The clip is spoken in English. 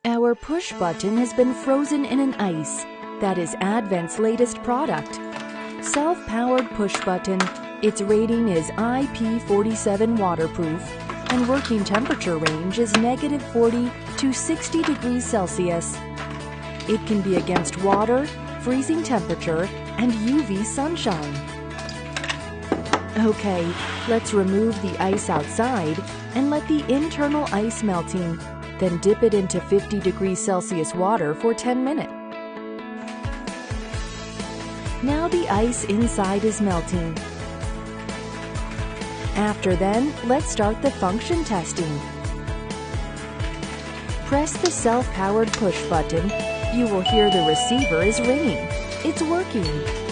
Our push button has been frozen in an ice. That is Advent's latest product. Self-powered push button. Its rating is IP47 waterproof and working temperature range is -40 to 60 degrees Celsius. It can be against water, freezing temperature, and UV sunshine. Okay, let's remove the ice outside and let the internal ice melting. Then dip it into 50 degrees Celsius water for 10 minutes. Now the ice inside is melting. After then, let's start the function testing. Press the self-powered push button. You will hear the receiver is ringing. It's working.